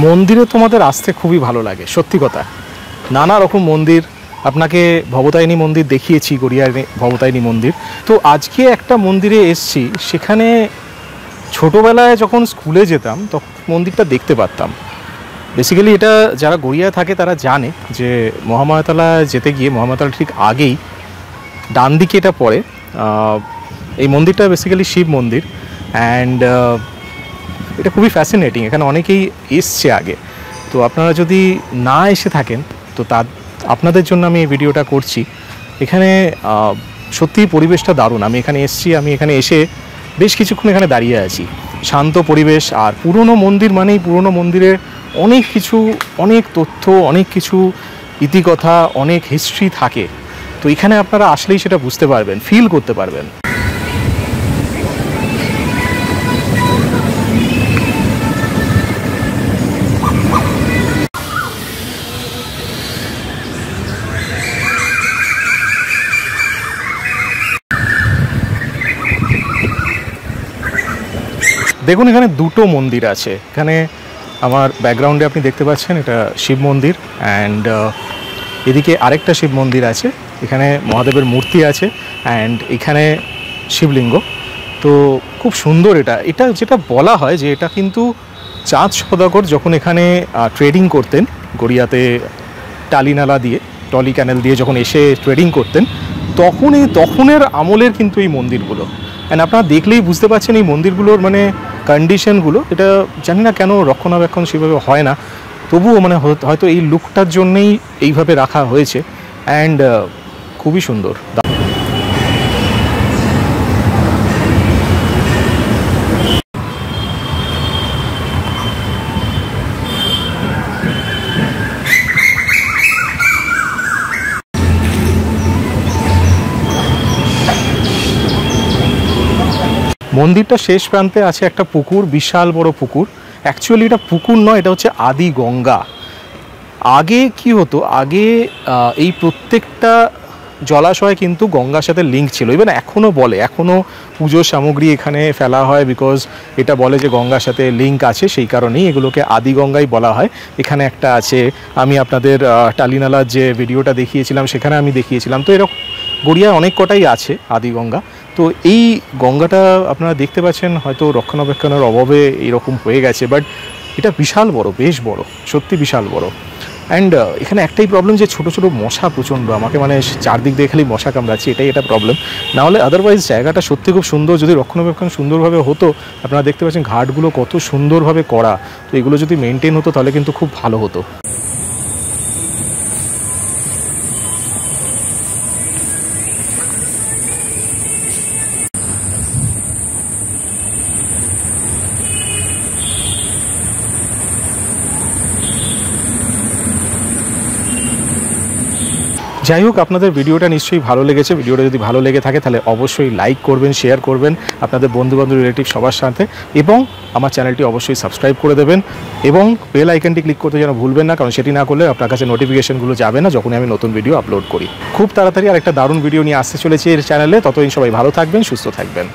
মন্দিরে তোমাদের আসতে খুবই ভালো লাগে, সত্যি কথা। নানা রকম মন্দির, আপনাকে ভবতারিণী মন্দির দেখিয়েছি, গড়িয়ার ভবতারিণী মন্দির। তো আজকে একটা মন্দিরে এসছি, সেখানে ছোটোবেলায় যখন স্কুলে যেতাম তখন মন্দিরটা দেখতে পারতাম। বেসিক্যালি এটা যারা গড়িয়ায় থাকে তারা জানে যে মহামায়াতলা যেতে গিয়ে, মহামায়াতলা ঠিক আগেই ডান দিকে এটা পড়ে। এই মন্দিরটা বেসিক্যালি শিব মন্দির, অ্যান্ড এটা খুবই ফ্যাসিনেটিং। এখানে অনেকেই এসছে আগে, তো আপনারা যদি না এসে থাকেন তো আপনাদের জন্য আমি এই ভিডিওটা করছি। এখানে সত্যিই পরিবেশটা দারুণ। আমি এখানে এসছি, আমি এখানে এসে বেশ কিছুক্ষণ এখানে দাঁড়িয়ে আছি। শান্ত পরিবেশ, আর পুরনো মন্দির মানেই পুরনো মন্দিরে অনেক কিছু, অনেক তথ্য, অনেক কিছু ইতিকথা, অনেক হিস্ট্রি থাকে। তো এখানে আপনারা আসলেই সেটা বুঝতে পারবেন, ফিল করতে পারবেন। দেখুন এখানে দুটো মন্দির আছে। এখানে আমার ব্যাকগ্রাউন্ডে আপনি দেখতে পাচ্ছেন এটা শিব মন্দির, অ্যান্ড এদিকে আরেকটা শিব মন্দির আছে। এখানে মহাদেবের মূর্তি আছে, অ্যান্ড এখানে শিবলিঙ্গ। তো খুব সুন্দর। এটা যেটা বলা হয় যে এটা কিন্তু চাঁদ সওদাগর যখন এখানে ট্রেডিং করতেন, গড়িয়াতে টালিনালা দিয়ে, টলি ক্যানেল দিয়ে যখন এসে ট্রেডিং করতেন, তখনের আমলের কিন্তু এই মন্দিরগুলো। অ্যান্ড আপনারা দেখলেই বুঝতে পারছেন এই মন্দিরগুলোর মানে কন্ডিশনগুলো। এটা জানি না কেন রক্ষণাবেক্ষণ সেভাবে হয় না, তবুও মানে হয়তো এই লুকটার জন্যেই এইভাবে রাখা হয়েছে, অ্যান্ড খুবই সুন্দর। মন্দিরটা শেষ প্রান্তে আছে একটা পুকুর, বিশাল বড় পুকুর। অ্যাকচুয়ালি এটা পুকুর নয়, এটা হচ্ছে আদি গঙ্গা। আগে কি হতো, আগে এই প্রত্যেকটা জলাশয় কিন্তু গঙ্গার সাথে লিঙ্ক ছিল। ইভেন এখনও বলে, এখনও পুজোর সামগ্রী এখানে ফেলা হয়, বিকজ এটা বলে যে গঙ্গার সাথে লিঙ্ক আছে, সেই কারণেই এগুলোকে আদি গঙ্গাই বলা হয়। এখানে একটা আছে, আমি আপনাদের টালিনালার যে ভিডিওটা দেখিয়েছিলাম সেখানে আমি দেখিয়েছিলাম। তো এরকম গড়িয়ায় অনেক কটাই আছে আদি গঙ্গা। তো এই গঙ্গাটা আপনারা দেখতে পাচ্ছেন হয়তো রক্ষণাবেক্ষণের অভাবে এরকম হয়ে গেছে, বাট এটা বিশাল বড়, বেশ বড়, সত্যি বিশাল বড়। অ্যান্ড এখানে একটাই প্রবলেম যে ছোটো ছোটো মশা প্রচণ্ড, আমাকে মানে চারদিক দিয়ে খালি মশা কামড়াচ্ছে, এটা প্রবলেম। নাহলে আদারওয়াইজ জায়গাটা সত্যি খুব সুন্দর। যদি রক্ষণাবেক্ষণ সুন্দরভাবে হতো, আপনারা দেখতে পাচ্ছেন ঘাটগুলো কত সুন্দরভাবে করা, তো এগুলো যদি মেনটেন হতো তাহলে কিন্তু খুব ভালো হতো। যাই হোক, আপনাদের ভিডিওটা নিশ্চয়ই ভালো লেগেছে। ভিডিওটা যদি ভালো লেগে থাকে তাহলে অবশ্যই লাইক করবেন, শেয়ার করবেন আপনাদের বন্ধুবান্ধব, রিলেটিভ সবার সাথে, এবং আমার চ্যানেলটি অবশ্যই সাবস্ক্রাইব করে দেবেন, এবং বেল আইকনটি ক্লিক করতে যেন ভুলবেন না, কারণ সেটি না করলে আপনার কাছে নোটিফিকেশনগুলো যাবে না যখনই আমি নতুন ভিডিও আপলোড করি। খুব তাড়াতাড়ি আর একটা দারুণ ভিডিও নিয়ে আসতে চলেছি এর চ্যানেলে। ততদিন সবাই ভালো থাকবেন, সুস্থ থাকবেন।